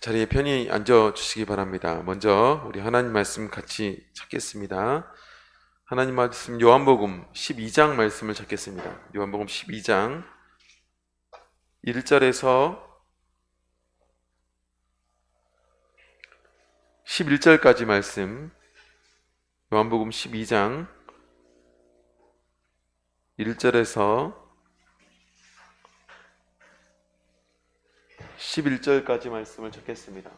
자리에 편히 앉아 주시기 바랍니다. 먼저 우리 하나님 말씀 같이 찾겠습니다. 하나님 말씀 요한복음 12장 말씀을 찾겠습니다. 요한복음 12장 1절에서 11절까지 말씀. 요한복음 12장 1절에서 11절까지 말씀을 찾겠습니다.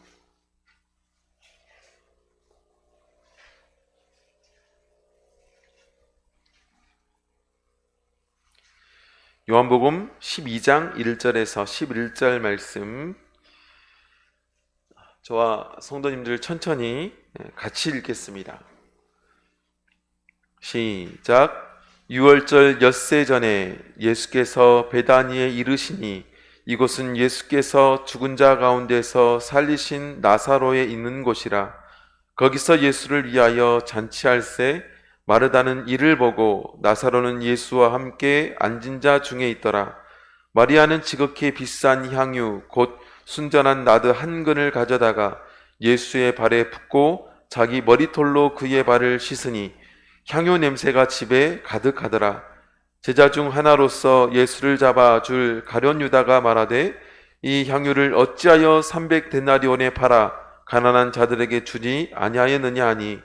요한복음 12장 1절에서 11절 말씀, 저와 성도님들 천천히 같이 읽겠습니다. 시작. 유월절 엿새 전에 예수께서 베다니에 이르시니 이곳은 예수께서 죽은 자 가운데서 살리신 나사로에 있는 곳이라. 거기서 예수를 위하여 잔치할세 마르다는 이를 보고 나사로는 예수와 함께 앉은 자 중에 있더라. 마리아는 지극히 비싼 향유 곧 순전한 나드 한 근을 가져다가 예수의 발에 붓고 자기 머리털로 그의 발을 씻으니 향유 냄새가 집에 가득하더라. 제자 중 하나로서 예수를 잡아 줄 가룟 유다가 말하되 이 향유를 어찌하여 300데나리온에 팔아 가난한 자들에게 주지 아니하였느냐 하니,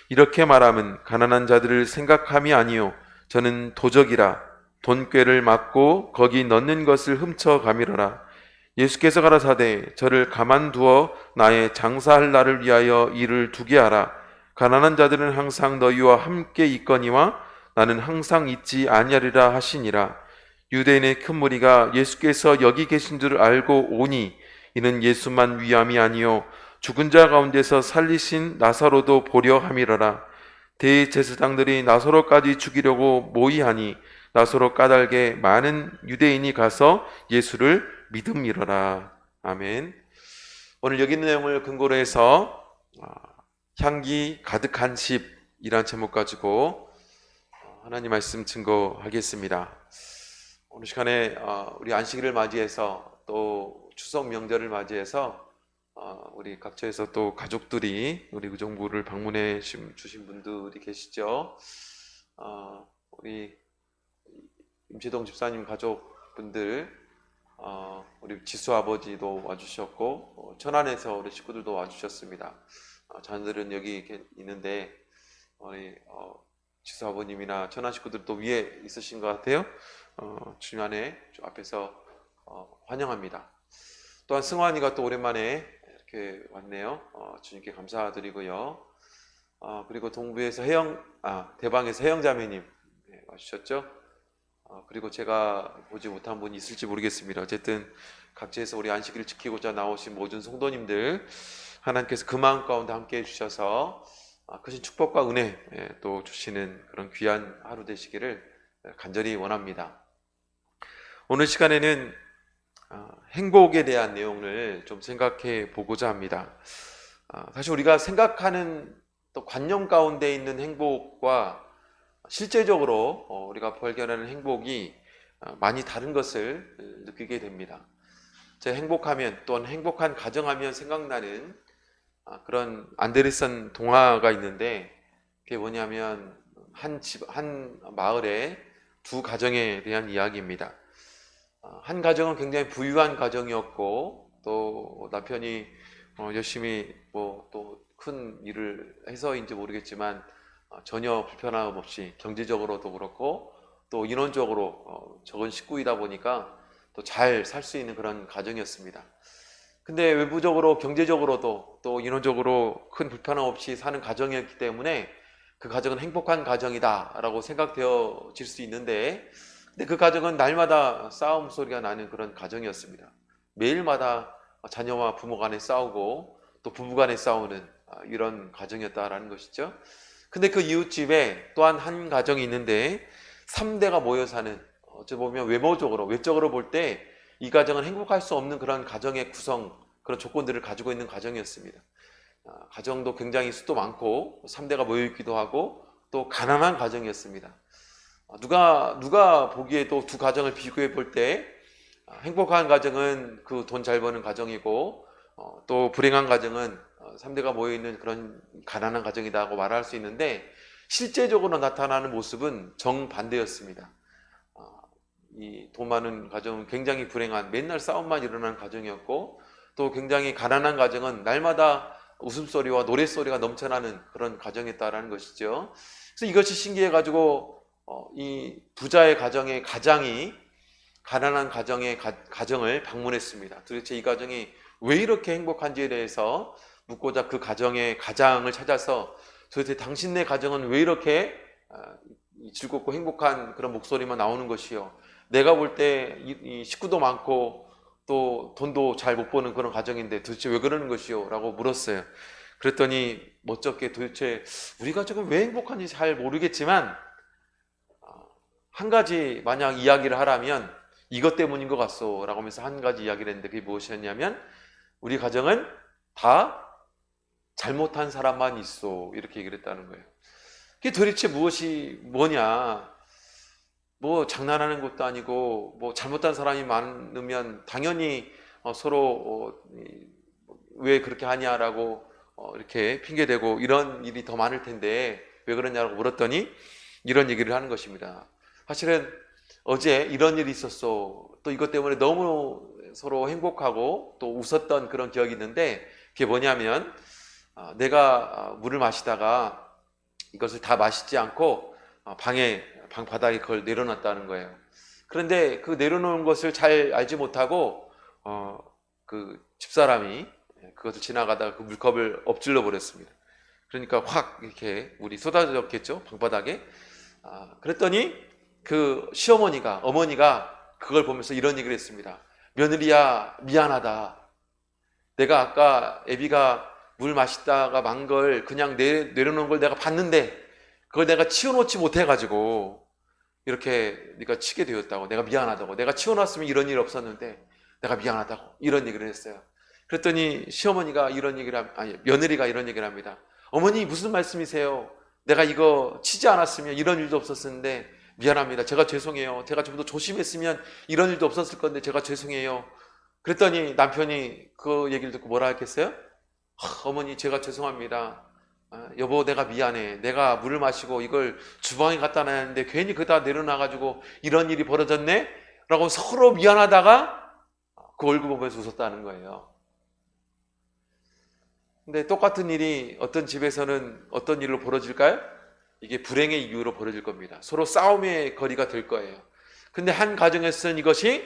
이렇게 말함은 가난한 자들을 생각함이 아니요 저는 도적이라 돈꾀를 맞고 거기 넣는 것을 훔쳐 가미러라. 예수께서 가라사대 저를 가만두어 나의 장사할 날을 위하여 일을 두게 하라. 가난한 자들은 항상 너희와 함께 있거니와 나는 항상 있지 아니하리라 하시니라. 유대인의 큰 무리가 예수께서 여기 계신 줄 알고 오니 이는 예수만 위함이 아니요 죽은 자 가운데서 살리신 나사로도 보려 함이러라. 대제사장들이 나사로까지 죽이려고 모의하니 나사로 까닭에 많은 유대인이 가서 예수를 믿음이러라. 아멘. 오늘 여기 있는 내용을 근거로 해서 향기 가득한 집이란 제목 가지고 하나님 말씀 증거하겠습니다. 오늘 시간에 우리 안식일을 맞이해서 또 추석 명절을 맞이해서 우리 각처에서 또 가족들이 우리 의정부를 방문해 주신 분들이 계시죠. 우리 임채동 집사님 가족분들, 우리 지수 아버지도 와주셨고 천안에서 우리 식구들도 와주셨습니다. 자녀들은 여기 있는데 우리 지수 아버님이나 천안 식구들도 위에 있으신 것 같아요. 주님 안에 앞에서 환영합니다. 또한 승환이가 또 오랜만에 이렇게 왔네요. 주님께 감사드리고요. 그리고 동부에서 대방에서 혜영 자매님 와주셨죠. 그리고 제가 보지 못한 분이 있을지 모르겠습니다. 어쨌든 각지에서 우리 안식일을 지키고자 나오신 모든 성도님들, 하나님께서 그 마음 가운데 함께 해주셔서 크신 축복과 은혜 또 주시는 그런 귀한 하루 되시기를 간절히 원합니다. 오늘 시간에는 행복에 대한 내용을 좀 생각해 보고자 합니다. 사실 우리가 생각하는 또 관념 가운데 있는 행복과 실제적으로 우리가 발견하는 행복이 많이 다른 것을 느끼게 됩니다. 제가 행복하면, 또는 행복한 가정하면 생각나는 그런 안데르센 동화가 있는데, 그게 뭐냐면 한 마을에 두 가정에 대한 이야기입니다. 한 가정은 굉장히 부유한 가정이었고, 또 남편이 열심히 또 큰 일을 해서인지 모르겠지만 전혀 불편함 없이 경제적으로도 그렇고 또 인원적으로 적은 식구이다 보니까 또 잘 살 수 있는 그런 가정이었습니다. 근데 외부적으로 경제적으로도 또 인원적으로 큰 불편함 없이 사는 가정이었기 때문에 그 가정은 행복한 가정이다 라고 생각되어질 수 있는데, 근데 그 가정은 날마다 싸움 소리가 나는 그런 가정이었습니다. 매일마다 자녀와 부모 간에 싸우고 또 부부 간에 싸우는 이런 가정이었다라는 것이죠. 근데 그 이웃집에 또한 한 가정이 있는데 3대가 모여 사는, 어찌 보면 외적으로 볼 때 이 가정은 행복할 수 없는 그런 가정의 구성, 그런 조건들을 가지고 있는 가정이었습니다. 가정도 굉장히 수도 많고 3대가 모여 있기도 하고 또 가난한 가정이었습니다. 누가 보기에도 두 가정을 비교해 볼 때 행복한 가정은 그 돈 잘 버는 가정이고, 또 불행한 가정은 3대가 모여있는 그런 가난한 가정이라고 말할 수 있는데, 실제적으로 나타나는 모습은 정반대였습니다. 이 돈 많은 가정은 굉장히 불행한, 맨날 싸움만 일어나는 가정이었고, 또 굉장히 가난한 가정은 날마다 웃음소리와 노랫소리가 넘쳐나는 그런 가정이었다라는 것이죠. 그래서 이것이 신기해가지고 이 부자의 가정의 가장이 가난한 가정의 가정을 방문했습니다. 도대체 이 가정이 왜 이렇게 행복한지에 대해서 묻고자 그 가정의 가장을 찾아서, 도대체 당신네 가정은 왜 이렇게 즐겁고 행복한 그런 목소리만 나오는 것이요, 내가 볼 때 이 식구도 많고 또 돈도 잘 못 버는 그런 가정인데 도대체 왜 그러는 것이요? 라고 물었어요. 그랬더니 멋쩍게, 도대체 우리 가정은 왜 행복한지 잘 모르겠지만 한 가지 만약 이야기를 하라면 이것 때문인 것 같소 라고 하면서 한 가지 이야기를 했는데, 그게 무엇이었냐면, 우리 가정은 다 잘못한 사람만 있어, 이렇게 얘기를 했다는 거예요. 그게 도대체 무엇이 뭐냐, 뭐 장난하는 것도 아니고, 뭐 잘못한 사람이 많으면 당연히 서로 왜 그렇게 하냐라고 이렇게 핑계대고 이런 일이 더 많을 텐데 왜 그러냐고 물었더니 이런 얘기를 하는 것입니다. 사실은 어제 이런 일이 있었어, 또 이것 때문에 너무 서로 행복하고 또 웃었던 그런 기억이 있는데, 그게 뭐냐면 내가 물을 마시다가 이것을 다 마시지 않고 방 바닥에 그걸 내려놨다는 거예요. 그런데 그 내려놓은 것을 잘 알지 못하고 그 집사람이 그것을 지나가다가 그 물컵을 엎질러 버렸습니다. 그러니까 확 이렇게 물이 쏟아졌겠죠, 방바닥에. 그랬더니 그 어머니가 그걸 보면서 이런 얘기를 했습니다. 며느리야, 미안하다. 내가 아까 애비가 물 마시다가 만 걸 그냥 내려놓은 걸 내가 봤는데 그걸 내가 치워놓지 못해가지고 이렇게 네가 치게 되었다고. 내가 미안하다고. 내가 치워놨으면 이런 일 없었는데 내가 미안하다고, 이런 얘기를 했어요. 그랬더니 며느리가 이런 얘기를 합니다. 어머니, 무슨 말씀이세요? 내가 이거 치지 않았으면 이런 일도 없었는데 미안합니다. 제가 죄송해요. 제가 좀 더 조심했으면 이런 일도 없었을 건데 제가 죄송해요. 그랬더니 남편이 그 얘기를 듣고 뭐라 했겠어요? 어머니, 제가 죄송합니다. 여보, 내가 미안해. 내가 물을 마시고 이걸 주방에 갖다 놨는데 괜히 그다 내려놔가지고 이런 일이 벌어졌네? 라고 서로 미안하다가 그 얼굴 보면서 웃었다는 거예요. 근데 똑같은 일이 어떤 집에서는 어떤 일로 벌어질까요? 이게 불행의 이유로 벌어질 겁니다. 서로 싸움의 거리가 될 거예요. 근데 한 가정에서는 이것이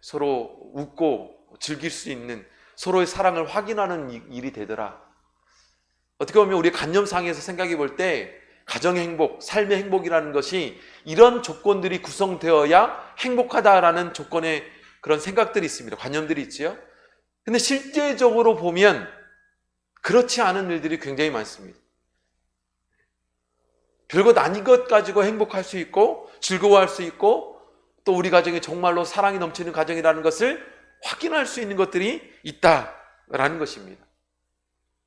서로 웃고 즐길 수 있는, 서로의 사랑을 확인하는 일이 되더라. 어떻게 보면 우리 관념상에서 생각해 볼 때 가정의 행복, 삶의 행복이라는 것이 이런 조건들이 구성되어야 행복하다라는 조건의 그런 생각들이 있습니다. 관념들이 있지요. 근데 실제적으로 보면 그렇지 않은 일들이 굉장히 많습니다. 별것 아닌 것 가지고 행복할 수 있고 즐거워할 수 있고, 또 우리 가정이 정말로 사랑이 넘치는 가정이라는 것을 확인할 수 있는 것들이 있다라는 것입니다.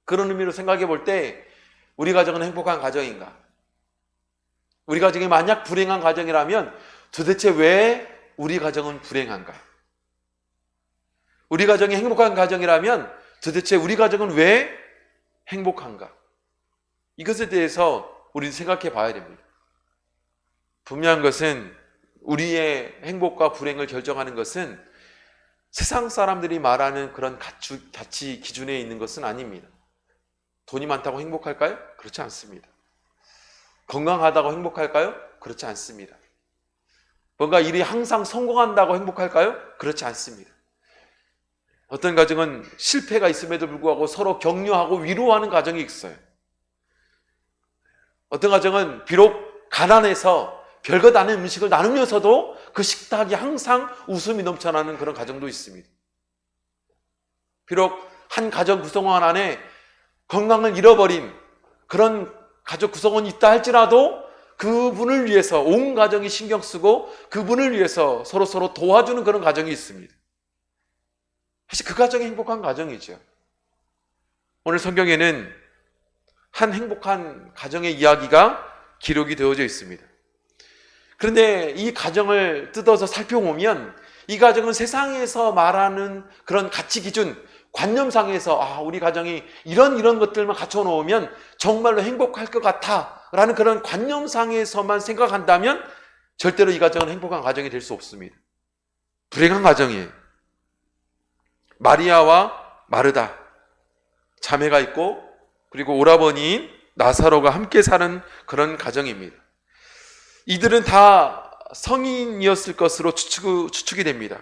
그런 의미로 생각해 볼 때 우리 가정은 행복한 가정인가? 우리 가정이 만약 불행한 가정이라면 도대체 왜 우리 가정은 불행한가? 우리 가정이 행복한 가정이라면 도대체 우리 가정은 왜 행복한가? 이것에 대해서 우리는 생각해 봐야 됩니다. 분명한 것은 우리의 행복과 불행을 결정하는 것은 세상 사람들이 말하는 그런 가치 기준에 있는 것은 아닙니다. 돈이 많다고 행복할까요? 그렇지 않습니다. 건강하다고 행복할까요? 그렇지 않습니다. 뭔가 일이 항상 성공한다고 행복할까요? 그렇지 않습니다. 어떤 가정은 실패가 있음에도 불구하고 서로 격려하고 위로하는 가정이 있어요. 어떤 가정은 비록 가난해서 별것 아닌 음식을 나누면서도 그 식탁이 항상 웃음이 넘쳐나는 그런 가정도 있습니다. 비록 한 가정 구성원 안에 건강을 잃어버린 그런 가족 구성원이 있다 할지라도 그분을 위해서 온 가정이 신경 쓰고 그분을 위해서 서로 도와주는 그런 가정이 있습니다. 사실 그 가정이 행복한 가정이죠. 오늘 성경에는 한 행복한 가정의 이야기가 기록이 되어져 있습니다. 그런데 이 가정을 뜯어서 살펴보면 이 가정은 세상에서 말하는 그런 가치 기준, 관념상에서 우리 가정이 이런 것들만 갖춰 놓으면 정말로 행복할 것 같아 라는 그런 관념상에서만 생각한다면 절대로 이 가정은 행복한 가정이 될 수 없습니다. 불행한 가정이에요. 마리아와 마르다 자매가 있고, 그리고 오라버니인 나사로가 함께 사는 그런 가정입니다. 이들은 다 성인이었을 것으로 추측이 됩니다.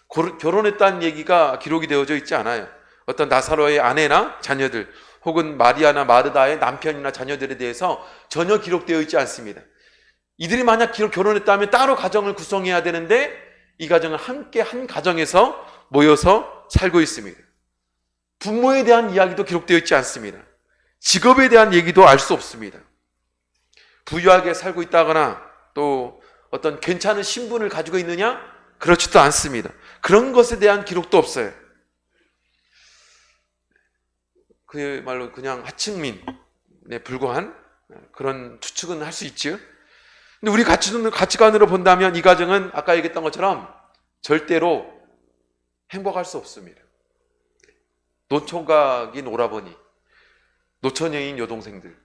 결혼했다는 얘기가 기록이 되어져 있지 않아요. 어떤 나사로의 아내나 자녀들, 혹은 마리아나 마르다의 남편이나 자녀들에 대해서 전혀 기록되어 있지 않습니다. 이들이 만약 결혼했다면 따로 가정을 구성해야 되는데 이 가정은 함께 한 가정에서 모여서 살고 있습니다. 부모에 대한 이야기도 기록되어 있지 않습니다. 직업에 대한 얘기도 알 수 없습니다. 부유하게 살고 있다거나 또 어떤 괜찮은 신분을 가지고 있느냐? 그렇지도 않습니다. 그런 것에 대한 기록도 없어요. 그야말로 그냥 하층민에 불과한 그런 추측은 할 수 있죠. 근데 우리 가치관으로 본다면 이 가정은 아까 얘기했던 것처럼 절대로 행복할 수 없습니다. 노총각인 오라버니, 노처녀인 여동생들,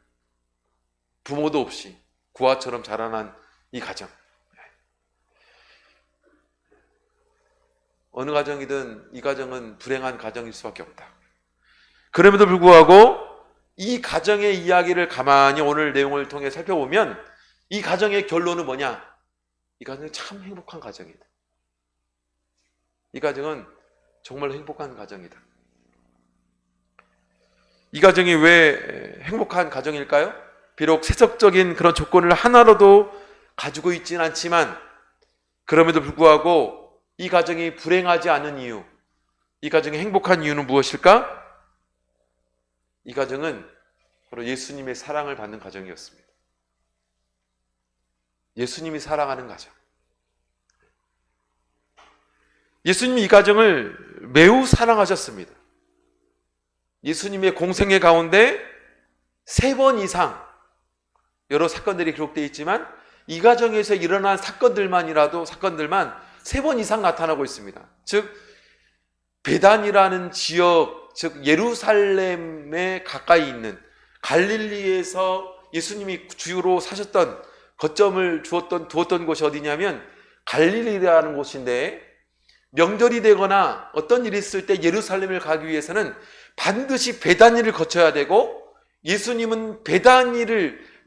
부모도 없이 구아처럼 자라난 이 가정. 어느 가정이든 이 가정은 불행한 가정일 수밖에 없다. 그럼에도 불구하고 이 가정의 이야기를 가만히 오늘 내용을 통해 살펴보면 이 가정의 결론은 뭐냐? 이 가정은 참 행복한 가정이다. 이 가정은 정말 행복한 가정이다. 이 가정이 왜 행복한 가정일까요? 비록 세속적인 그런 조건을 하나로도 가지고 있지는 않지만 그럼에도 불구하고 이 가정이 불행하지 않은 이유, 이 가정이 행복한 이유는 무엇일까? 이 가정은 바로 예수님의 사랑을 받는 가정이었습니다. 예수님이 사랑하는 가정. 예수님이 이 가정을 매우 사랑하셨습니다. 예수님의 공생애 가운데 3번 이상 여러 사건들이 기록되어 있지만 이 가정에서 일어난 사건들만 3번 이상 나타나고 있습니다. 즉 베단이라는 지역, 즉 예루살렘에 가까이 있는 갈릴리에서 예수님이 주로 사셨던 거점을 두었던 곳이 어디냐면 갈릴리라는 곳인데, 명절이 되거나 어떤 일이 있을 때 예루살렘을 가기 위해서는 반드시 베다니를 거쳐야 되고, 예수님은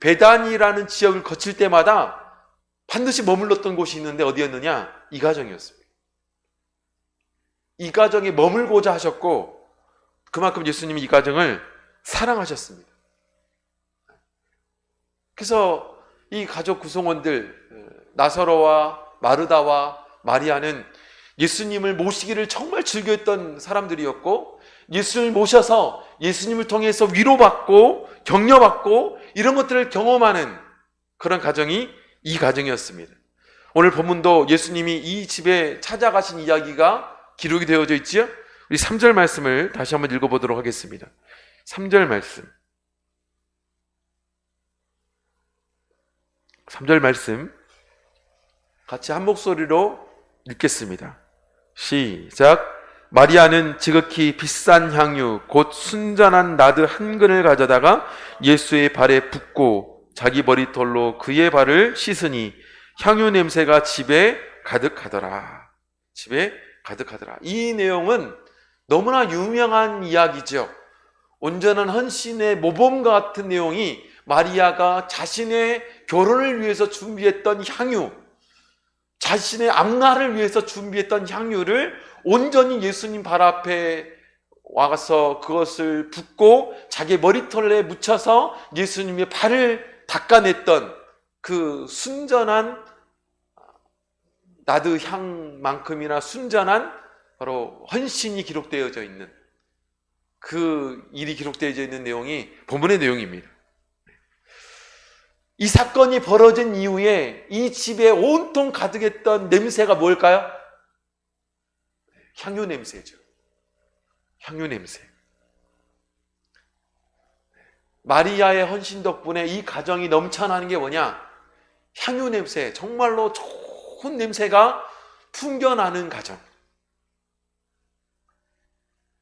베다니라는 지역을 거칠 때마다 반드시 머물렀던 곳이 있는데 어디였느냐? 이 가정이었습니다. 이 가정에 머물고자 하셨고 그만큼 예수님이 이 가정을 사랑하셨습니다. 그래서 이 가족 구성원들 나사로와 마르다와 마리아는 예수님을 모시기를 정말 즐겨했던 사람들이었고, 예수님을 모셔서 예수님을 통해서 위로받고 격려받고 이런 것들을 경험하는 그런 가정이 이 가정이었습니다. 오늘 본문도 예수님이 이 집에 찾아가신 이야기가 기록이 되어져 있지요. 우리 3절 말씀을 다시 한번 읽어보도록 하겠습니다. 3절 말씀. 3절 말씀 같이 한 목소리로 읽겠습니다. 시작. 마리아는 지극히 비싼 향유 곧 순전한 나드 한 근을 가져다가 예수의 발에 붓고 자기 머리털로 그의 발을 씻으니 향유 냄새가 집에 가득하더라. 집에 가득하더라. 이 내용은 너무나 유명한 이야기죠. 온전한 헌신의 모범 같은 내용이 마리아가 자신의 결혼을 위해서 준비했던 향유, 자신의 앞날을 위해서 준비했던 향유를 온전히 예수님 발 앞에 와서 그것을 붓고 자기 머리털에 묻혀서 예수님의 발을 닦아냈던 그 순전한 나드 향만큼이나 순전한 바로 헌신이 기록되어져 있는 그 일이 기록되어져 있는 내용이 본문의 내용입니다. 이 사건이 벌어진 이후에 이 집에 온통 가득했던 냄새가 뭘까요? 향유 냄새죠. 향유 냄새. 마리아의 헌신 덕분에 이 가정이 넘쳐나는 게 뭐냐? 향유 냄새, 정말로 좋은 냄새가 풍겨나는 가정.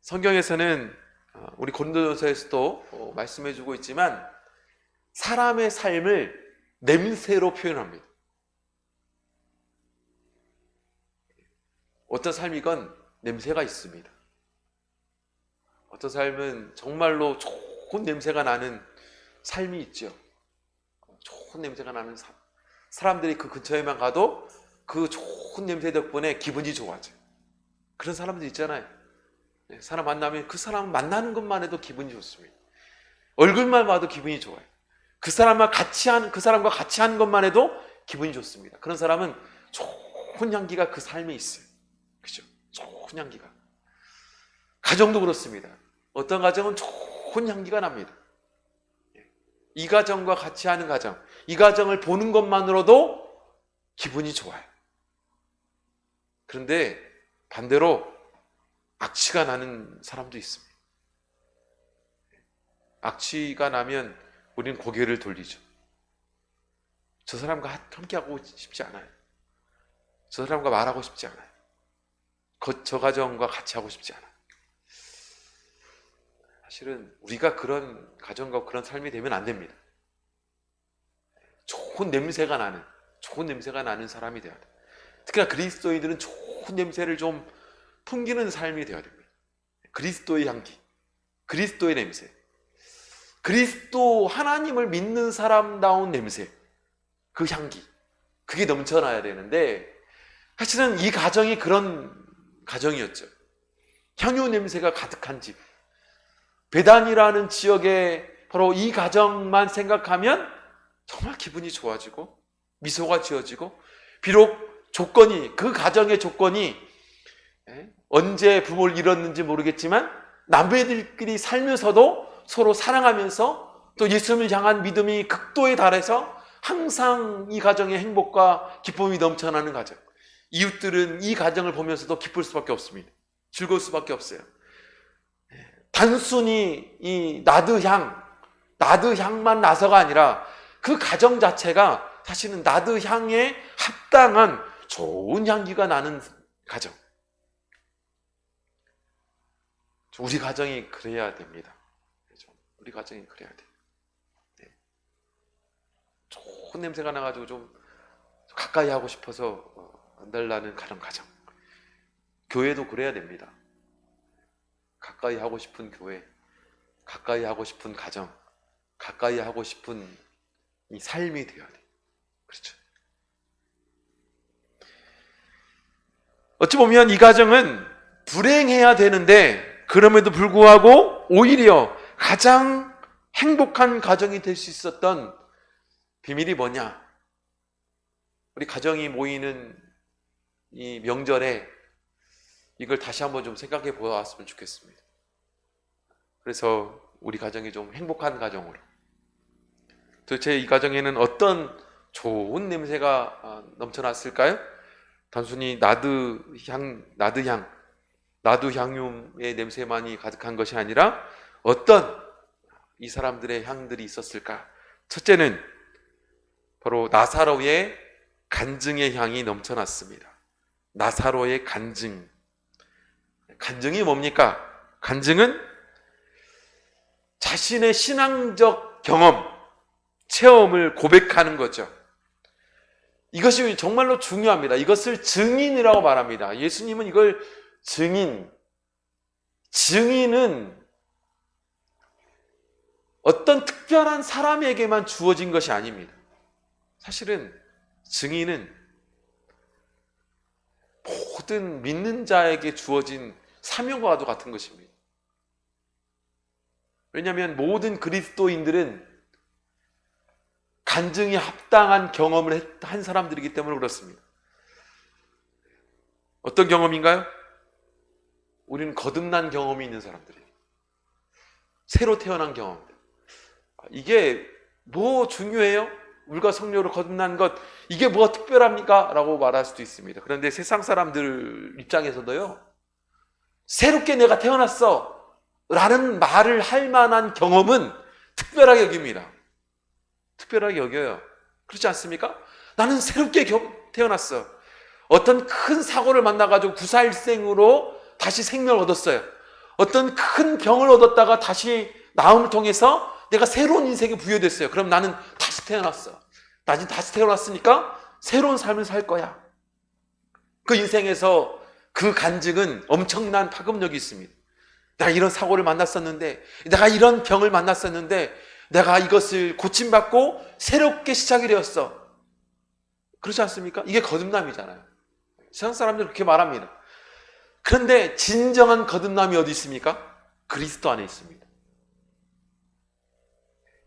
성경에서는 우리 고린도전서에서도 말씀해주고 있지만 사람의 삶을 냄새로 표현합니다. 어떤 삶이건 냄새가 있습니다. 어떤 삶은 정말로 좋은 냄새가 나는 삶이 있죠. 좋은 냄새가 나는 삶. 사람들이 그 근처에만 가도 그 좋은 냄새 덕분에 기분이 좋아져요. 그런 사람들 있잖아요. 사람 만나면 그 사람 만나는 것만 해도 기분이 좋습니다. 얼굴만 봐도 기분이 좋아요. 그 사람과 같이 하는 것만 해도 기분이 좋습니다. 그런 사람은 좋은 향기가 그 삶에 있어요. 그죠? 좋은 향기가. 가정도 그렇습니다. 어떤 가정은 좋은 향기가 납니다. 이 가정과 같이 하는 가정, 이 가정을 보는 것만으로도 기분이 좋아요. 그런데 반대로 악취가 나는 사람도 있습니다. 악취가 나면 우리는 고개를 돌리죠. 저 사람과 함께하고 싶지 않아요. 저 사람과 말하고 싶지 않아요. 저 가정과 같이 하고 싶지 않아요. 사실은 우리가 그런 가정과 그런 삶이 되면 안 됩니다. 좋은 냄새가 나는 사람이 되어야 돼요. 특히나 그리스도인들은 좋은 냄새를 좀 풍기는 삶이 되어야 됩니다. 그리스도의 향기, 그리스도의 냄새, 그리스도 하나님을 믿는 사람다운 냄새, 그 향기, 그게 넘쳐나야 되는데 사실은 이 가정이 그런 가정이었죠. 향유 냄새가 가득한 집, 베단이라는 지역에 바로 이 가정만 생각하면 정말 기분이 좋아지고 미소가 지어지고, 비록 그 가정의 조건이 언제 부모를 잃었는지 모르겠지만 남매들끼리 살면서도 서로 사랑하면서 또 예수님을 향한 믿음이 극도에 달해서 항상 이 가정의 행복과 기쁨이 넘쳐나는 가정. 이웃들은 이 가정을 보면서도 기쁠 수밖에 없습니다. 즐거울 수밖에 없어요. 단순히 이 나드향만 나서가 아니라 그 가정 자체가 사실은 나드향에 합당한 좋은 향기가 나는 가정. 우리 가정이 그래야 됩니다. 우리 가정이 그래야 돼요. 좋은 냄새가 나가지고 좀 가까이 하고 싶어서 안달나는 그런 가정. 교회도 그래야 됩니다. 가까이 하고 싶은 교회, 가까이 하고 싶은 가정, 가까이 하고 싶은 이 삶이 되어야 돼요. 그렇죠. 어찌 보면 이 가정은 불행해야 되는데 그럼에도 불구하고 오히려 가장 행복한 가정이 될 수 있었던 비밀이 뭐냐? 우리 가정이 모이는 이 명절에 이걸 다시 한번 좀 생각해 보았으면 좋겠습니다. 그래서 우리 가정이 좀 행복한 가정으로, 도대체 이 가정에는 어떤 좋은 냄새가 넘쳐났을까요? 단순히 나드향유의 냄새만이 가득한 것이 아니라 어떤 이 사람들의 향들이 있었을까? 첫째는 바로 나사로의 간증의 향이 넘쳐났습니다. 나사로의 간증. 간증이 뭡니까? 간증은 자신의 신앙적 경험, 체험을 고백하는 거죠. 이것이 정말로 중요합니다. 이것을 증인이라고 말합니다. 예수님은 이걸 증인은 어떤 특별한 사람에게만 주어진 것이 아닙니다. 사실은 증인은 모든 믿는 자에게 주어진 사명과 같은 것입니다. 왜냐하면 모든 그리스도인들은 간증이 합당한 경험을 한 사람들이기 때문에 그렇습니다. 어떤 경험인가요? 우리는 거듭난 경험이 있는 사람들이에요. 새로 태어난 경험들. 이게 뭐 중요해요? 물과 성령으로 거듭난 것, 이게 뭐가 특별합니까? 라고 말할 수도 있습니다. 그런데 세상 사람들 입장에서도요, 새롭게 내가 태어났어 라는 말을 할 만한 경험은 특별하게 여깁니다. 특별하게 여겨요. 그렇지 않습니까? 나는 새롭게 태어났어. 어떤 큰 사고를 만나가지고 구사일생으로 다시 생명을 얻었어요. 어떤 큰 병을 얻었다가 다시 나음을 통해서 내가 새로운 인생이 부여됐어요. 그럼 나는 다시 태어났어. 나는 다시 태어났으니까 새로운 삶을 살 거야. 그 인생에서 그 간증은 엄청난 파급력이 있습니다. 내가 이런 사고를 만났었는데, 내가 이런 병을 만났었는데, 내가 이것을 고침받고 새롭게 시작이 되었어. 그렇지 않습니까? 이게 거듭남이잖아요. 세상 사람들은 그렇게 말합니다. 그런데 진정한 거듭남이 어디 있습니까? 그리스도 안에 있습니다.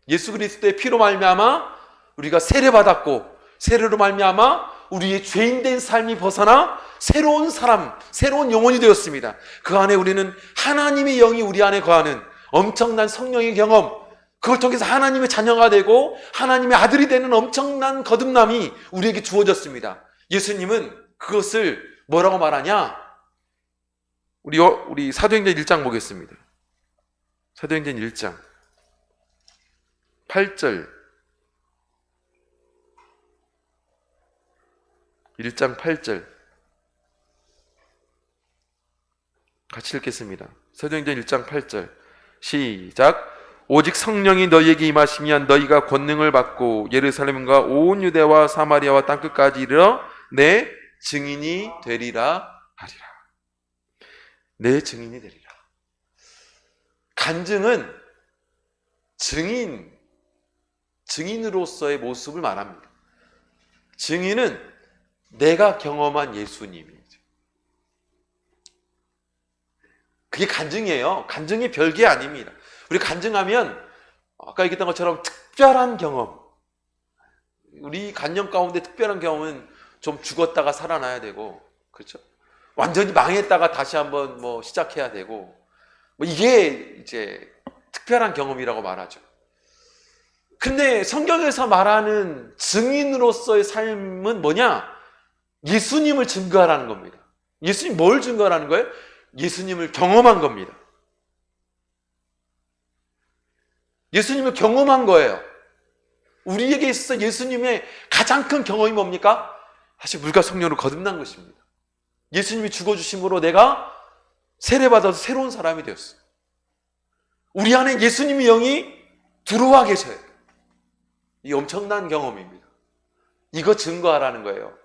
예수 그리스도의 피로 말미암아 우리가 세례받았고, 세례로 말미암아 우리의 죄인된 삶이 벗어나 새로운 사람, 새로운 영혼이 되었습니다. 그 안에 우리는 하나님의 영이 우리 안에 거하는 엄청난 성령의 경험, 그걸 통해서 하나님의 자녀가 되고 하나님의 아들이 되는 엄청난 거듭남이 우리에게 주어졌습니다. 예수님은 그것을 뭐라고 말하냐? 우리 사도행전 1장 보겠습니다. 사도행전 1장 8절 1장 8절 같이 읽겠습니다. 사도행전 1장 8절 시작. 오직 성령이 너희에게 임하시면 너희가 권능을 받고 예루살렘과 온 유대와 사마리아와 땅끝까지 이르러 내 증인이 되리라 하리라. 내 증인이 되리라. 간증은 증인으로서의 모습을 말합니다. 증인은 내가 경험한 예수님이죠. 그게 간증이에요. 간증이 별게 아닙니다. 우리 간증하면 아까 얘기했던 것처럼 특별한 경험, 우리 간증 가운데 특별한 경험은 좀 죽었다가 살아나야 되고, 그렇죠? 완전히 망했다가 다시 한번 시작해야 되고, 이게 이제 특별한 경험이라고 말하죠. 근데 성경에서 말하는 증인으로서의 삶은 뭐냐? 예수님을 증거하라는 겁니다. 예수님 뭘 증거하라는 거예요? 예수님을 경험한 겁니다. 예수님을 경험한 거예요. 우리에게 있어서 예수님의 가장 큰 경험이 뭡니까? 사실 물과 성령으로 거듭난 것입니다. 예수님이 죽어주심으로 내가 세례받아서 새로운 사람이 되었어요. 우리 안에 예수님의 영이 들어와 계셔요. 이 엄청난 경험입니다. 이거 증거하라는 거예요.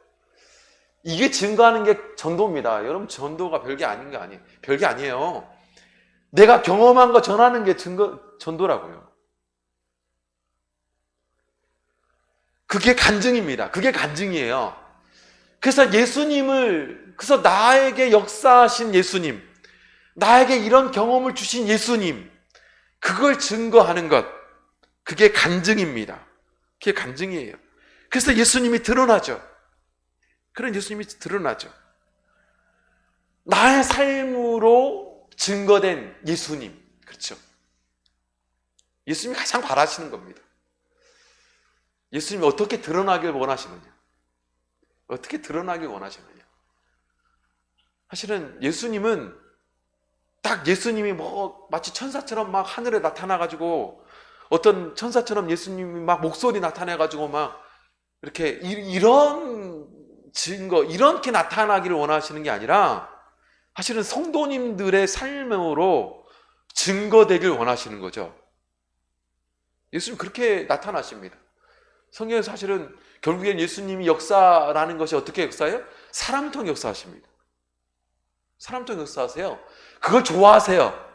이게 증거하는 게 전도입니다. 여러분, 전도가 별게 아닌 거 아니에요. 별게 아니에요. 내가 경험한 거 전하는 게 전도라고요. 그게 간증입니다. 그게 간증이에요. 그래서 그래서 나에게 역사하신 예수님, 나에게 이런 경험을 주신 예수님, 그걸 증거하는 것, 그게 간증입니다. 그게 간증이에요. 그래서 예수님이 드러나죠. 그런 예수님이 드러나죠. 나의 삶으로 증거된 예수님, 그렇죠? 예수님이 가장 바라시는 겁니다. 예수님이 어떻게 드러나길 원하시느냐? 어떻게 드러나길 원하시느냐? 사실은 예수님은 딱 예수님이 마치 천사처럼 막 하늘에 나타나가지고, 어떤 천사처럼 예수님이 막 목소리 나타내가지고 막 이렇게 이런 증거, 이렇게 나타나기를 원하시는 게 아니라 사실은 성도님들의 삶으로 증거되길 원하시는 거죠. 예수님 그렇게 나타나십니다. 성경에서 사실은 결국엔 예수님이 역사라는 것이 어떻게 역사해요? 사람 통해 역사하십니다. 사람 통해 역사하세요. 그걸 좋아하세요.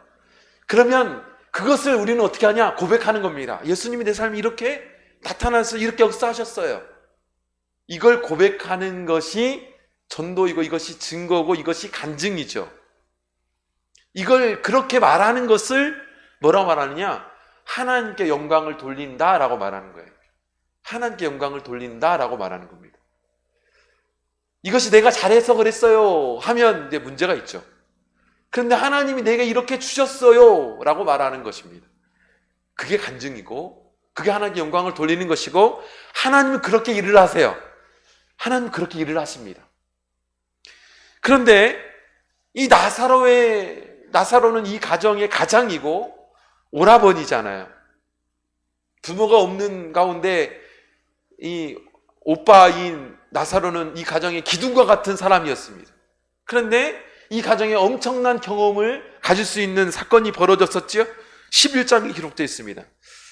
그러면 그것을 우리는 어떻게 하냐? 고백하는 겁니다. 예수님이 내 삶에 이렇게 나타나서 이렇게 역사하셨어요. 이걸 고백하는 것이 전도이고, 이것이 증거고, 이것이 간증이죠. 이걸 그렇게 말하는 것을 뭐라고 말하느냐? 하나님께 영광을 돌린다라고 말하는 거예요. 하나님께 영광을 돌린다라고 말하는 겁니다. 이것이 내가 잘해서 그랬어요 하면 이제 문제가 있죠. 그런데 하나님이 내게 이렇게 주셨어요 라고 말하는 것입니다. 그게 간증이고, 그게 하나님께 영광을 돌리는 것이고, 하나님은 그렇게 일을 하세요. 하나님은 그렇게 일을 하십니다. 그런데 이 나사로는 이 가정의 가장이고 오라버니잖아요. 부모가 없는 가운데 이 오빠인 나사로는 이 가정의 기둥과 같은 사람이었습니다. 그런데 이 가정에 엄청난 경험을 가질 수 있는 사건이 벌어졌었지요. 11장에 기록되어 있습니다.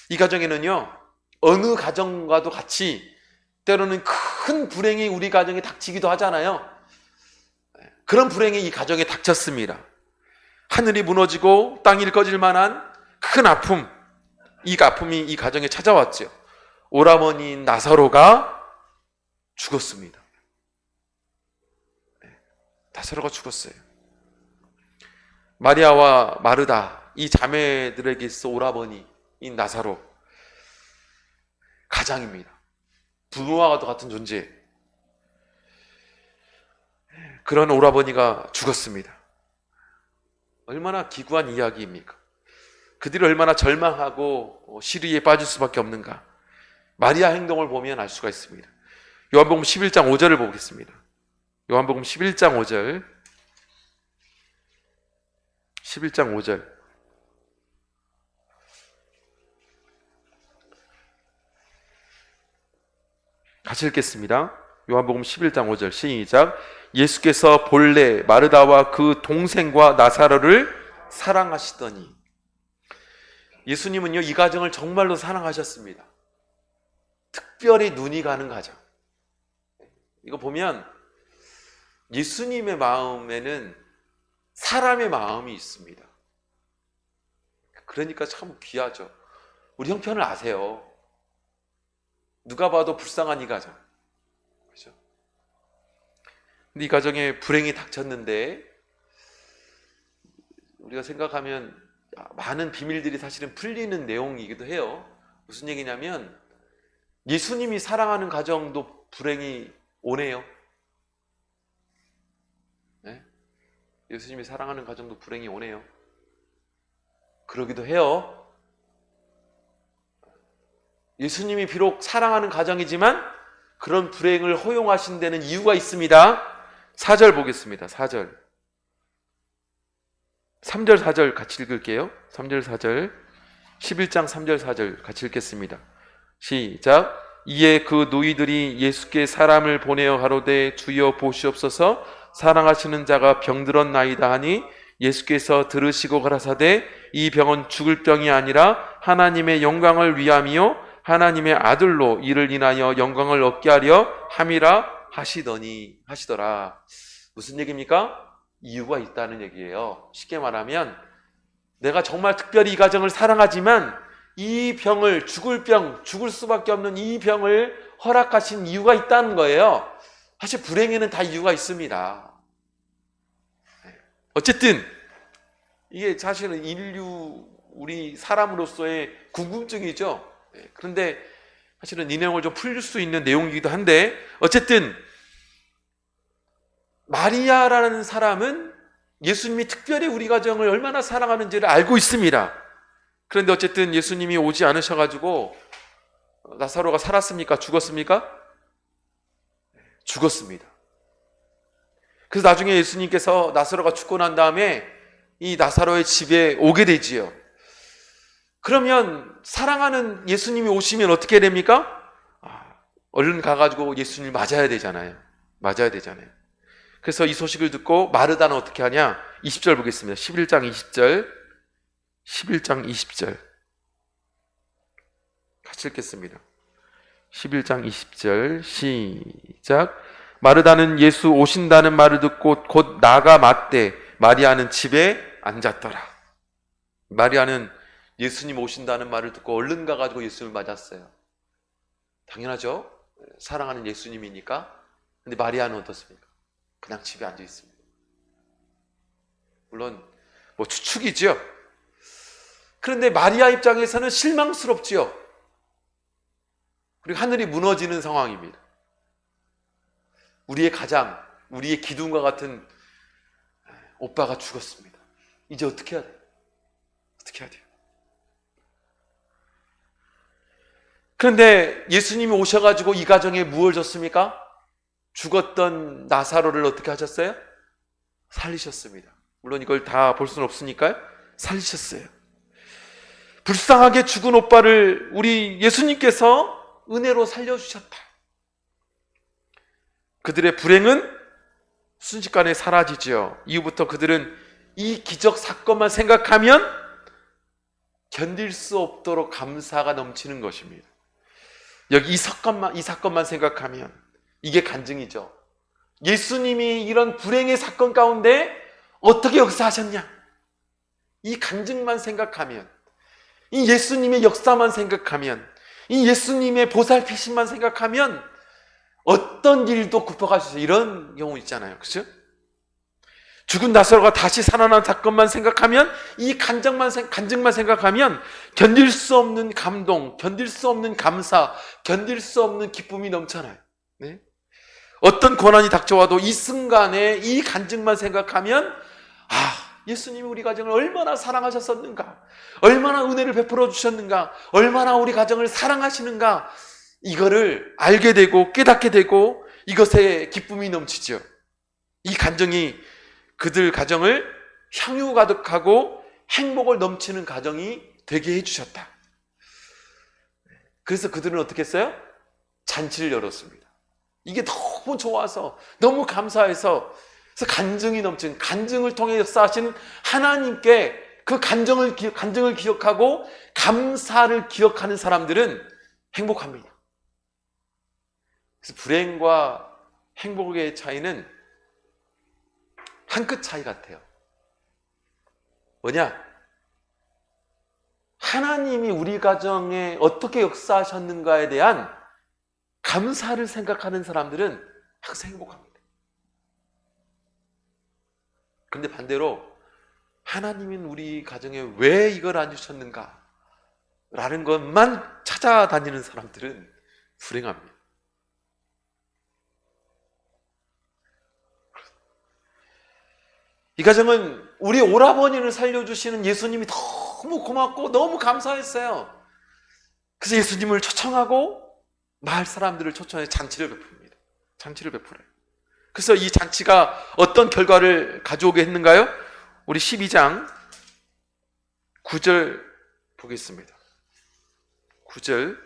이 가정에는요, 어느 가정과도 같이 때로는 큰 불행이 우리 가정에 닥치기도 하잖아요. 그런 불행이 이 가정에 닥쳤습니다. 하늘이 무너지고 땅이 꺼질 만한 큰 아픔, 이 아픔이 이 가정에 찾아왔죠. 오라버니인 나사로가 죽었습니다. 나사로가 죽었어요. 마리아와 마르다, 이 자매들에게 있어 오라버니인 나사로, 가장입니다. 부모와 같은 존재. 그런 오라버니가 죽었습니다. 얼마나 기구한 이야기입니까? 그들이 얼마나 절망하고 시리에 빠질 수밖에 없는가. 마리아 행동을 보면 알 수가 있습니다. 요한복음 11장 5절을 보겠습니다. 요한복음 11장 5절. 11장 5절. 같이 읽겠습니다. 요한복음 11장 5절 시작. 예수께서 본래 마르다와 그 동생과 나사로를 사랑하시더니. 예수님은요, 이 가정을 정말로 사랑하셨습니다. 특별히 눈이 가는 가정. 이거 보면 예수님의 마음에는 사람의 마음이 있습니다. 그러니까 참 귀하죠. 우리 형편을 아세요. 누가 봐도 불쌍한 이 가정. 그렇죠? 근데 이 가정에 불행이 닥쳤는데 우리가 생각하면 많은 비밀들이 사실은 풀리는 내용이기도 해요. 무슨 얘기냐면 예수님이 사랑하는 가정도 불행이 오네요. 네? 예수님이 사랑하는 가정도 불행이 오네요. 그러기도 해요. 예수님이 비록 사랑하는 가정이지만 그런 불행을 허용하신 데는 이유가 있습니다. 4절 보겠습니다. 4절. 3절 4절 같이 읽을게요. 3절 4절. 11장 3절 4절 같이 읽겠습니다. 시작. 이에 그 누이들이 예수께 사람을 보내어 가로되 주여 보시옵소서 사랑하시는 자가 병들었나이다 하니 예수께서 들으시고 가라사대 이 병은 죽을 병이 아니라 하나님의 영광을 위함이요 하나님의 아들로 이를 인하여 영광을 얻게 하려 함이라 하시더라. 무슨 얘기입니까? 이유가 있다는 얘기예요. 쉽게 말하면 내가 정말 특별히 이 가정을 사랑하지만 이 병을, 죽을 수밖에 없는 이 병을 허락하신 이유가 있다는 거예요. 사실 불행에는 다 이유가 있습니다. 어쨌든 이게 사실은 우리 사람으로서의 궁금증이죠. 그런데 사실은 이 내용을 좀 풀릴 수 있는 내용이기도 한데, 어쨌든 마리아라는 사람은 예수님이 특별히 우리 가정을 얼마나 사랑하는지를 알고 있습니다. 그런데 어쨌든 예수님이 오지 않으셔가지고 나사로가 살았습니까? 죽었습니까? 죽었습니다. 그래서 나중에 예수님께서 나사로가 죽고 난 다음에 이 나사로의 집에 오게 되지요. 그러면 사랑하는 예수님이 오시면 어떻게 됩니까? 얼른 가가지고 예수님을 맞아야 되잖아요. 그래서 이 소식을 듣고 마르다는 어떻게 하냐? 20절 보겠습니다. 11장 20절 같이 읽겠습니다. 11장 20절 시작. 마르다는 예수 오신다는 말을 듣고 곧 나가 맞되 마리아는 집에 앉았더라. 마리아는 예수님 오신다는 말을 듣고 얼른 가가지고 예수님을 맞았어요. 당연하죠. 사랑하는 예수님이니까. 근데 마리아는 어떻습니까? 그냥 집에 앉아 있습니다. 물론 뭐 추측이죠. 그런데 마리아 입장에서는 실망스럽지요. 그리고 하늘이 무너지는 상황입니다. 우리의 가장, 우리의 기둥과 같은 오빠가 죽었습니다. 이제 어떻게 해야 돼요? 그런데 예수님이 오셔가지고 이 가정에 무엇을 줬습니까? 죽었던 나사로를 어떻게 하셨어요? 살리셨습니다. 물론 이걸 다 볼 수는 없으니까요. 살리셨어요. 불쌍하게 죽은 오빠를 우리 예수님께서 은혜로 살려주셨다. 그들의 불행은 순식간에 사라지죠. 이후부터 그들은 이 기적 사건만 생각하면 견딜 수 없도록 감사가 넘치는 것입니다. 여기 이 사건만 생각하면 이게 간증이죠. 예수님이 이런 불행의 사건 가운데 어떻게 역사하셨냐? 이 간증만 생각하면, 이 예수님의 역사만 생각하면, 이 예수님의 보살피심만 생각하면 어떤 일도 굽어갈 수 있어요. 이런 경우 있잖아요. 그렇죠? 죽은 나사로가 다시 살아난 사건만 생각하면, 이 간증만 생각하면 견딜 수 없는 감동, 견딜 수 없는 감사, 견딜 수 없는 기쁨이 넘쳐나요. 네? 어떤 고난이 닥쳐와도 이 순간에 이 간증만 생각하면 예수님이 우리 가정을 얼마나 사랑하셨었는가, 얼마나 은혜를 베풀어 주셨는가, 얼마나 우리 가정을 사랑하시는가, 이거를 알게 되고 깨닫게 되고 이것에 기쁨이 넘치죠. 이 간증이 그들 가정을 향유 가득하고 행복을 넘치는 가정이 되게 해주셨다. 그래서 그들은 어떻게 했어요? 잔치를 열었습니다. 이게 너무 좋아서, 너무 감사해서, 그래서 간증이 넘치는, 간증을 통해 역사하시는 하나님께 그 간증을 기억하고 감사를 기억하는 사람들은 행복합니다. 그래서 불행과 행복의 차이는 한 끗 차이 같아요. 뭐냐? 하나님이 우리 가정에 어떻게 역사하셨는가에 대한 감사를 생각하는 사람들은 항상 행복합니다. 그런데 반대로 하나님은 우리 가정에 왜 이걸 안 주셨는가 라는 것만 찾아다니는 사람들은 불행합니다. 이 가정은 우리 오라버니를 살려주시는 예수님이 너무 고맙고 너무 감사했어요. 그래서 예수님을 초청하고 마을 사람들을 초청해 잔치를 베풉니다. 잔치를 베풀어요. 그래서 이 잔치가 어떤 결과를 가져오게 했는가요? 우리 12장 9절 보겠습니다. 9절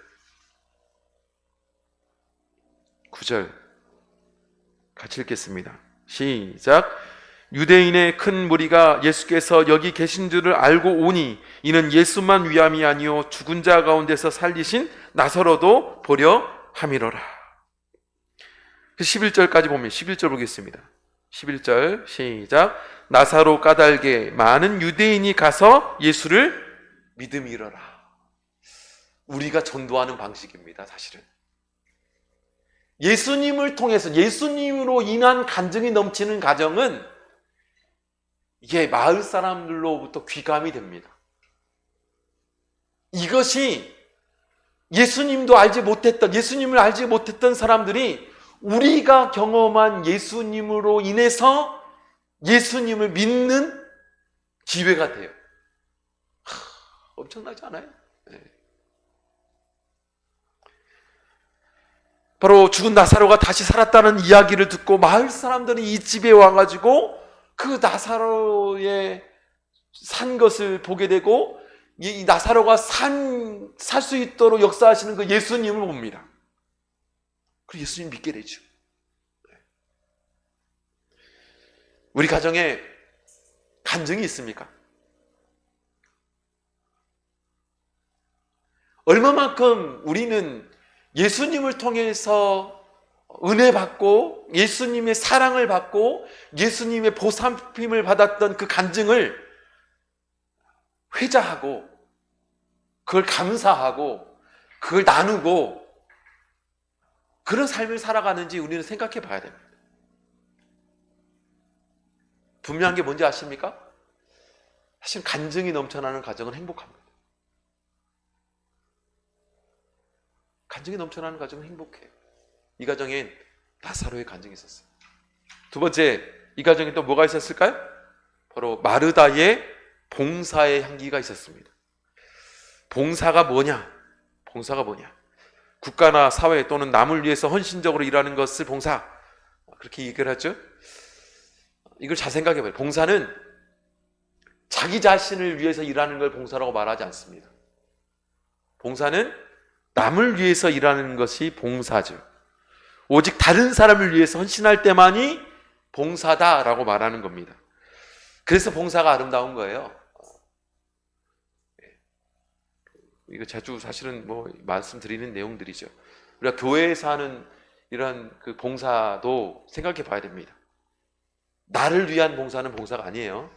같이 읽겠습니다. 시작. 유대인의 큰 무리가 예수께서 여기 계신 줄을 알고 오니 이는 예수만 위함이 아니요 죽은 자 가운데서 살리신 나사로도 보려 함이로라. 11절까지 보면 11절 보겠습니다. 11절 시작. 나사로 까닭에 많은 유대인이 가서 예수를 믿음이로라. 우리가 전도하는 방식입니다. 사실은 예수님을 통해서, 예수님으로 인한 간증이 넘치는 가정은 이게 마을 사람들로부터 귀감이 됩니다. 이것이 예수님을 알지 못했던 사람들이 우리가 경험한 예수님으로 인해서 예수님을 믿는 기회가 돼요. 엄청나지 않아요? 네. 바로 죽은 나사로가 다시 살았다는 이야기를 듣고 마을 사람들이 이 집에 와가지고 그 나사로의 산 것을 보게 되고 이 나사로가 살 수 있도록 역사하시는 그 예수님을 봅니다. 그리고 예수님 믿게 되죠. 우리 가정에 간증이 있습니까? 얼마만큼 우리는 예수님을 통해서 은혜 받고 예수님의 사랑을 받고 예수님의 보살핌을 받았던 그 간증을 회자하고 그걸 감사하고 그걸 나누고 그런 삶을 살아가는지 우리는 생각해 봐야 됩니다. 분명한 게 뭔지 아십니까? 사실 간증이 넘쳐나는 가정은 행복합니다. 간증이 넘쳐나는 가정은 행복해요. 이 가정엔 나사로의 간증이 있었어요. 두 번째, 이 가정에 또 뭐가 있었을까요? 바로 마르다의 봉사의 향기가 있었습니다. 봉사가 뭐냐? 국가나 사회 또는 남을 위해서 헌신적으로 일하는 것을 봉사, 그렇게 얘기를 하죠. 이걸 잘 생각해봐요. 봉사는 자기 자신을 위해서 일하는 걸 봉사라고 말하지 않습니다. 봉사는 남을 위해서 일하는 것이 봉사죠. 오직 다른 사람을 위해서 헌신할 때만이 봉사다라고 말하는 겁니다. 그래서 봉사가 아름다운 거예요. 이거 자주 사실은 말씀드리는 내용들이죠. 우리가 교회에서 하는 이런 그 봉사도 생각해 봐야 됩니다. 나를 위한 봉사는 봉사가 아니에요.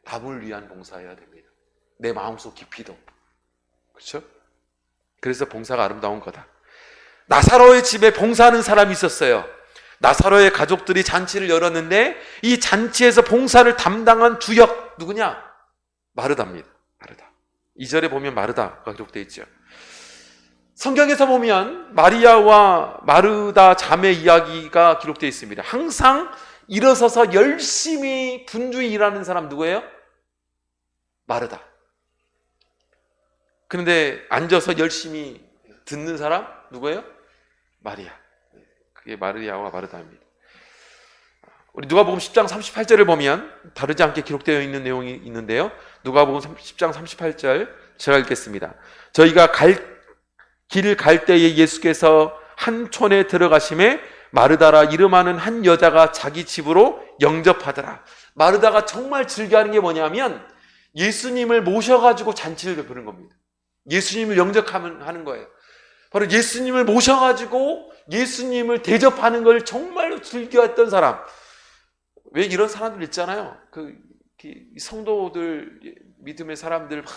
남을 위한 봉사여야 됩니다. 내 마음속 깊이도. 그렇죠? 그래서 봉사가 아름다운 거다. 나사로의 집에 봉사하는 사람이 있었어요. 나사로의 가족들이 잔치를 열었는데 이 잔치에서 봉사를 담당한 주역 누구냐? 마르다입니다. 마르다. 2절에 보면 마르다가 기록되어 있죠. 성경에서 보면 마리아와 마르다 자매 이야기가 기록되어 있습니다. 항상 일어서서 열심히 분주히 일하는 사람 누구예요? 마르다. 그런데 앉아서 열심히 듣는 사람 누구예요? 마리아. 그게 마리아와 마르다입니다. 우리 누가복음 10장 38절을 보면 다르지 않게 기록되어 있는 내용이 있는데요. 누가복음 10장 38절 제가 읽겠습니다. 저희가 길을 갈 때에 예수께서 한 촌에 들어가심에 마르다라 이름하는 한 여자가 자기 집으로 영접하더라. 마르다가 정말 즐겨하는 게 뭐냐면 예수님을 모셔가지고 잔치를 베푸는 겁니다. 예수님을 영접하는 거예요. 바로 예수님을 모셔가지고 예수님을 대접하는 걸 정말로 즐겨했던 사람. 왜 이런 사람들 있잖아요. 성도들, 믿음의 사람들 막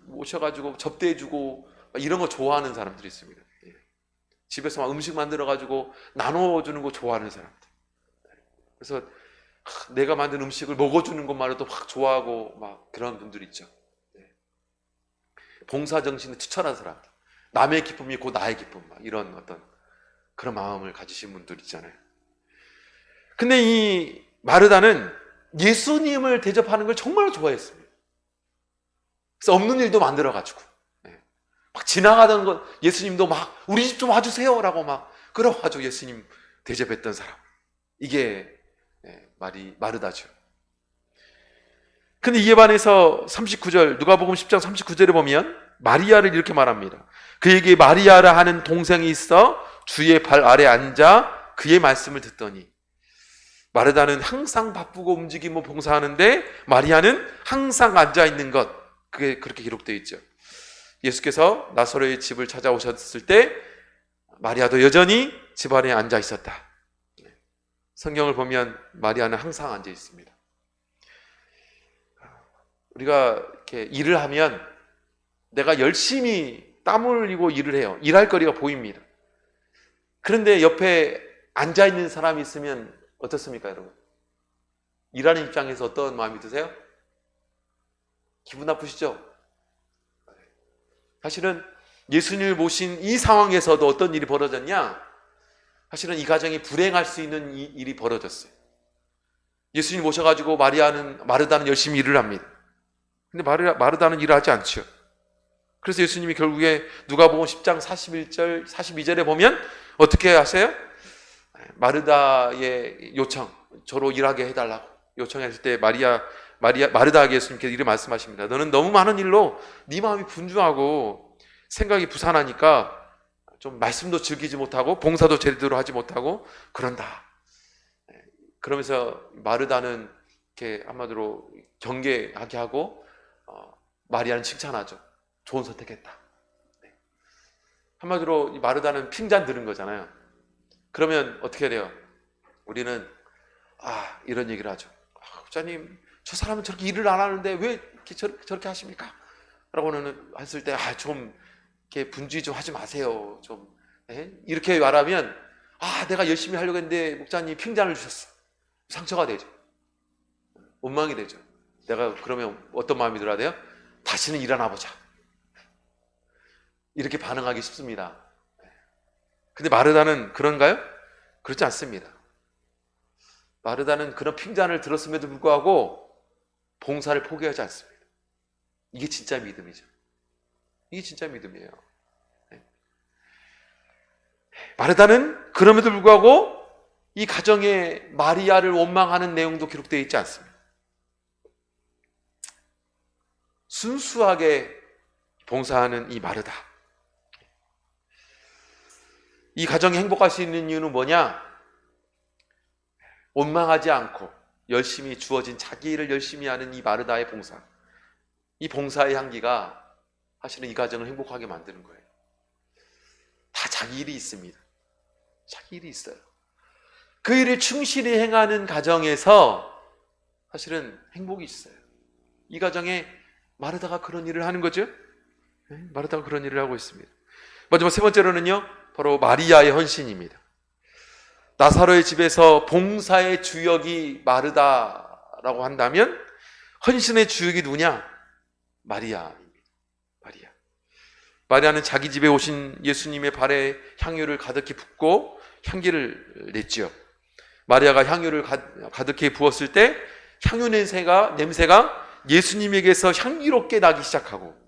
모셔가지고 접대해주고 이런 거 좋아하는 사람들이 있습니다. 집에서 막 음식 만들어가지고 나눠주는 거 좋아하는 사람들. 그래서 내가 만든 음식을 먹어주는 것만으로도 확 좋아하고 막 그런 분들 있죠. 봉사정신을 추천한 사람들. 남의 기쁨이 곧 나의 기쁨, 막 이런 어떤 그런 마음을 가지신 분들 있잖아요. 근데 이 마르다는 예수님을 대접하는 걸 정말로 좋아했습니다. 그래서 없는 일도 만들어가지고 막 지나가던 것 예수님도 막 우리 집 좀 와주세요 라고 막 끌어가지고 예수님 대접했던 사람. 이게 마르다죠. 근데 이에 반해서 39절 누가복음 10장 39절에 보면 마리아를 이렇게 말합니다. 그에게 마리아라 하는 동생이 있어 주의 발 아래 앉아 그의 말씀을 듣더니. 마르다는 항상 바쁘고 움직이고 봉사하는데 마리아는 항상 앉아있는 것. 그게 그렇게 기록되어 있죠. 예수께서 나사로의 집을 찾아오셨을 때 마리아도 여전히 집 안에 앉아 있었다. 성경을 보면 마리아는 항상 앉아 있습니다. 우리가 이렇게 일을 하면 내가 열심히 땀을 흘리고 일을 해요. 일할 거리가 보입니다. 그런데 옆에 앉아 있는 사람이 있으면 어떻습니까, 여러분? 일하는 입장에서 어떤 마음이 드세요? 기분 나쁘시죠? 사실은 예수님을 모신 이 상황에서도 어떤 일이 벌어졌냐? 사실은 이 가정이 불행할 수 있는 일이 벌어졌어요. 예수님 모셔가지고 마르다는 열심히 일을 합니다. 근데 마르다는 일을 하지 않죠. 그래서 예수님이 결국에 누가복음 10장 41절, 42절에 보면 어떻게 하세요? 마르다의 요청, 저로 일하게 해달라고 요청했을 때 마르다에게 예수님께서 이렇게 말씀하십니다. 너는 너무 많은 일로 네 마음이 분주하고 생각이 부산하니까 좀 말씀도 즐기지 못하고 봉사도 제대로 하지 못하고 그런다. 그러면서 마르다는 이렇게 한마디로 경계하게 하고 마리아는 칭찬하죠. 좋은 선택했다. 한마디로 마르다는 핀잔 드는 거잖아요. 그러면 어떻게 돼요? 우리는 이런 얘기를 하죠. 목사님, 저 사람은 저렇게 일을 안 하는데 왜 이렇게 저렇게 하십니까? 라고는 했을 때 좀 이렇게 분주히 좀 하지 마세요. 좀 이렇게 말하면 내가 열심히 하려고 했는데 목사님 핀잔을 주셨어. 상처가 되죠. 원망이 되죠. 내가 그러면 어떤 마음이 들어야 돼요? 다시는 일 안 해보자. 이렇게 반응하기 쉽습니다. 근데 마르다는 그런가요? 그렇지 않습니다. 마르다는 그런 핀잔을 들었음에도 불구하고 봉사를 포기하지 않습니다. 이게 진짜 믿음이죠. 이게 진짜 믿음이에요. 마르다는 그럼에도 불구하고 이 가정에 마리아를 원망하는 내용도 기록되어 있지 않습니다. 순수하게 봉사하는 이 마르다. 이 가정이 행복할 수 있는 이유는 뭐냐? 원망하지 않고 열심히 주어진 자기 일을 열심히 하는 이 마르다의 봉사, 이 봉사의 향기가 사실은 이 가정을 행복하게 만드는 거예요. 다 자기 일이 있습니다. 자기 일이 있어요. 그 일을 충실히 행하는 가정에서 사실은 행복이 있어요. 이 가정에 마르다가 그런 일을 하는 거죠. 마르다가 그런 일을 하고 있습니다. 마지막 세 번째로는요, 바로 마리아의 헌신입니다. 나사로의 집에서 봉사의 주역이 마르다라고 한다면 헌신의 주역이 누구냐? 마리아입니다. 마리아는 자기 집에 오신 예수님의 발에 향유를 가득히 붓고 향기를 냈지요. 마리아가 향유를 가득히 부었을 때 향유 냄새가 예수님에게서 향기롭게 나기 시작하고,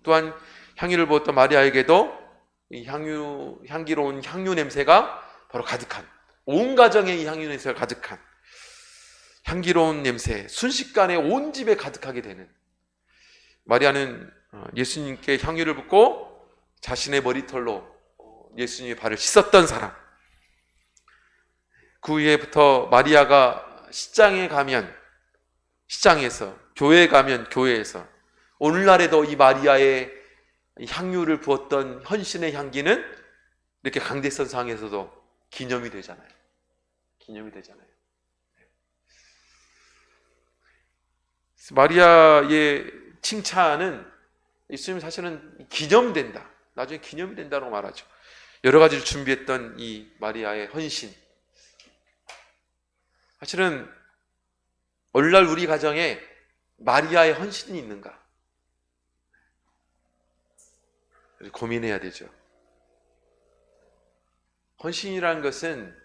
또한 향유를 부었던 마리아에게도 이 향기로운 향유 냄새가 바로 가득한, 온 가정에 이 향유 냄새가 가득한 향기로운 냄새, 순식간에 온 집에 가득하게 되는, 마리아는 예수님께 향유를 붓고 자신의 머리털로 예수님의 발을 씻었던 사람. 그 이후부터 마리아가 시장에 가면 시장에서, 교회에 가면 교회에서, 오늘날에도 이 마리아의 향유를 부었던 헌신의 향기는 이렇게 강대선상에서도 기념이 되잖아요. 마리아의 칭찬은 예수님 사실은 기념된다, 나중에 기념이 된다고 말하죠. 여러 가지를 준비했던 이 마리아의 헌신, 사실은 오늘날 우리 가정에 마리아의 헌신이 있는가 고민해야 되죠. 헌신이라는 것은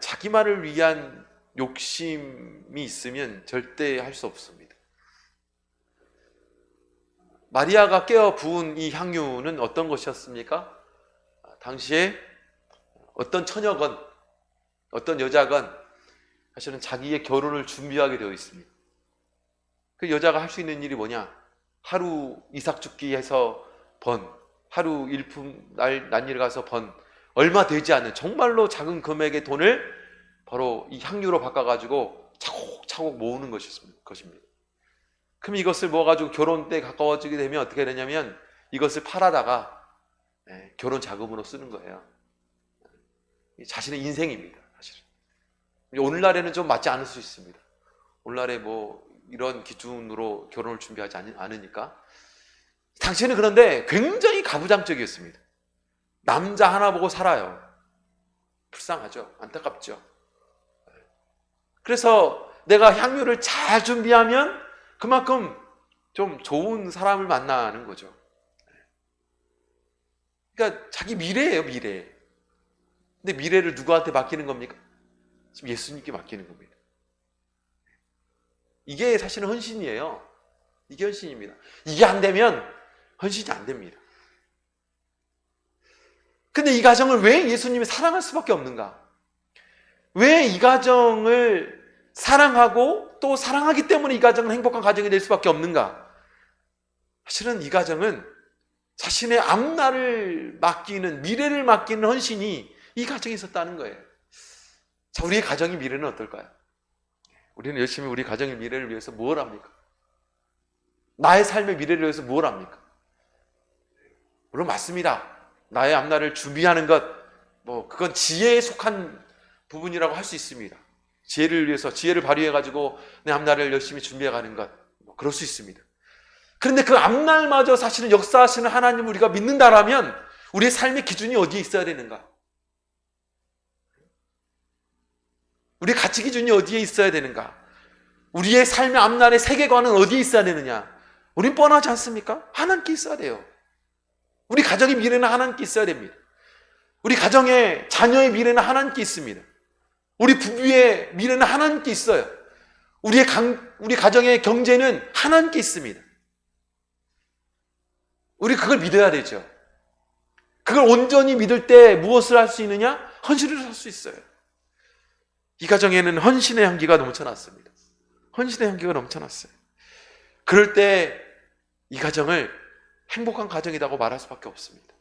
자기만을 위한 욕심이 있으면 절대 할 수 없습니다. 마리아가 깨어 부은 이 향유는 어떤 것이었습니까? 당시에 어떤 처녀건 어떤 여자건 사실은 자기의 결혼을 준비하게 되어 있습니다. 그 여자가 할 수 있는 일이 뭐냐? 하루 이삭죽기해서 번, 하루 일품 난일 가서 번, 얼마 되지 않는 정말로 작은 금액의 돈을 바로 이 향유로 바꿔가지고 차곡차곡 모으는 것입니다. 그럼 이것을 모아가지고 결혼 때 가까워지게 되면 어떻게 되냐면 이것을 팔아다가 결혼 자금으로 쓰는 거예요. 자신의 인생입니다. 사실은. 오늘날에는 좀 맞지 않을 수 있습니다. 오늘날에 이런 기준으로 결혼을 준비하지 않으니까. 당시에는 그런데 굉장히 가부장적이었습니다. 남자 하나 보고 살아요. 불쌍하죠. 안타깝죠. 그래서 내가 향유를 잘 준비하면 그만큼 좀 좋은 사람을 만나는 거죠. 그러니까 자기 미래예요, 미래. 근데 미래를 누구한테 맡기는 겁니까? 지금 예수님께 맡기는 겁니다. 이게 사실은 헌신이에요. 이게 헌신입니다. 이게 안 되면 헌신이 안 됩니다. 근데 이 가정을 왜 예수님이 사랑할 수밖에 없는가? 왜 이 가정을 사랑하고 또 사랑하기 때문에 이 가정은 행복한 가정이 될 수밖에 없는가? 사실은 이 가정은 자신의 앞날을 맡기는, 미래를 맡기는 헌신이 이 가정에 있었다는 거예요. 자, 우리의 가정의 미래는 어떨까요? 우리는 열심히 우리 가정의 미래를 위해서 뭘 합니까? 나의 삶의 미래를 위해서 뭘 합니까? 물론 맞습니다. 나의 앞날을 준비하는 것, 그건 지혜에 속한 부분이라고 할 수 있습니다. 지혜를 위해서, 지혜를 발휘해가지고 내 앞날을 열심히 준비해가는 것, 그럴 수 있습니다. 그런데 그 앞날마저 사실은 역사하시는 하나님을 우리가 믿는다라면 우리의 삶의 기준이 어디에 있어야 되는가? 우리의 가치 기준이 어디에 있어야 되는가? 우리의 삶의 앞날의 세계관은 어디에 있어야 되느냐? 우린 뻔하지 않습니까? 하나님께 있어야 돼요. 우리 가정의 미래는 하나님께 있어야 됩니다. 우리 가정의 자녀의 미래는 하나님께 있습니다. 우리 부부의 미래는 하나님께 있어요. 우리 가정의 경제는 하나님께 있습니다. 우리 그걸 믿어야 되죠. 그걸 온전히 믿을 때 무엇을 할 수 있느냐? 헌신을 할 수 있어요. 이 가정에는 헌신의 향기가 넘쳐났습니다. 헌신의 향기가 넘쳐났어요. 그럴 때 이 가정을 행복한 가정이라고 말할 수밖에 없습니다.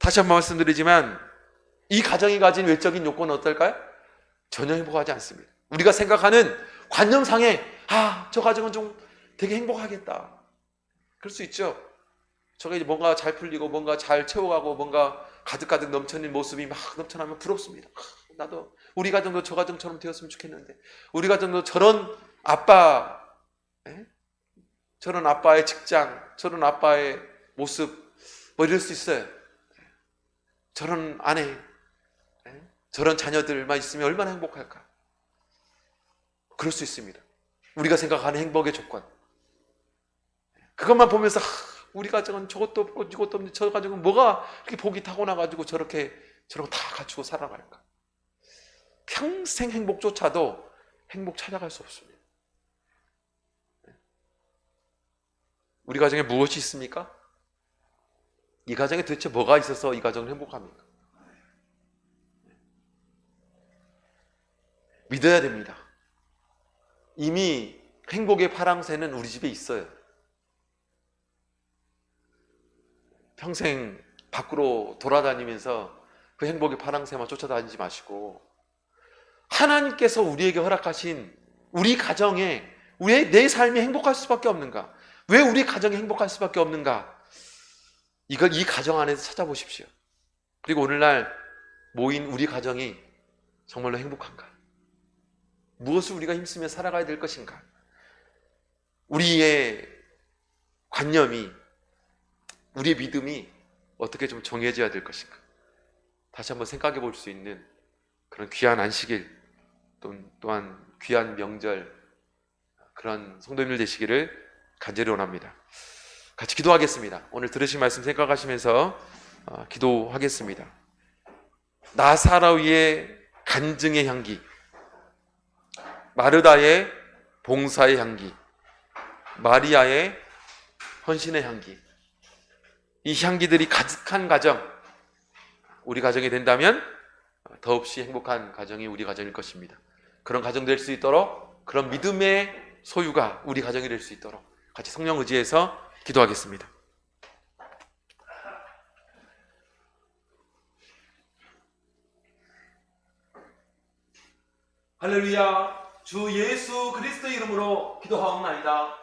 다시 한번 말씀드리지만 이 가정이 가진 외적인 요건은 어떨까요? 전혀 행복하지 않습니다. 우리가 생각하는 관념상에 저 가정은 좀 되게 행복하겠다. 그럴 수 있죠. 저게 이제 뭔가 잘 풀리고 뭔가 잘 채워가고 뭔가 가득가득 넘쳐있는 모습이 막 넘쳐나면 부럽습니다. 나도 우리 가정도 저 가정처럼 되었으면 좋겠는데, 우리 가정도 저런 아빠, 저런 아빠의 직장, 저런 아빠의 모습 뭐 이럴 수 있어요. 저런 아내, 저런 자녀들만 있으면 얼마나 행복할까. 그럴 수 있습니다. 우리가 생각하는 행복의 조건, 그것만 보면서 우리 가정은 저것도 없고 이것도 없는데 저 가정은 뭐가 그렇게 복이 타고나가지고 저런 거 다 갖추고 살아갈까. 평생 행복조차도 행복 찾아갈 수 없습니다. 우리 가정에 무엇이 있습니까? 이 가정에 도대체 뭐가 있어서 이 가정은 행복합니까? 믿어야 됩니다. 이미 행복의 파랑새는 우리 집에 있어요. 평생 밖으로 돌아다니면서 그 행복의 파랑새만 쫓아다니지 마시고, 하나님께서 우리에게 허락하신 우리 가정에 왜 내 삶이 행복할 수밖에 없는가? 왜 우리 가정이 행복할 수밖에 없는가? 이걸 이 가정 안에서 찾아보십시오. 그리고 오늘날 모인 우리 가정이 정말로 행복한가? 무엇을 우리가 힘쓰며 살아가야 될 것인가? 우리의 관념이, 우리의 믿음이 어떻게 좀 정해져야 될 것인가? 다시 한번 생각해 볼 수 있는 그런 귀한 안식일, 또한 귀한 명절, 그런 성도님들 되시기를 간절히 원합니다. 같이 기도하겠습니다. 오늘 들으신 말씀 생각하시면서 기도하겠습니다. 나사로의 간증의 향기, 마르다의 봉사의 향기, 마리아의 헌신의 향기, 이 향기들이 가득한 가정, 우리 가정이 된다면 더없이 행복한 가정이 우리 가정일 것입니다. 그런 가정 될 수 있도록, 그런 믿음의 소유가 우리 가정이 될 수 있도록 같이 성령 의지해서 기도하겠습니다. 할렐루야. 주 예수 그리스도의 이름으로 기도하옵나이다.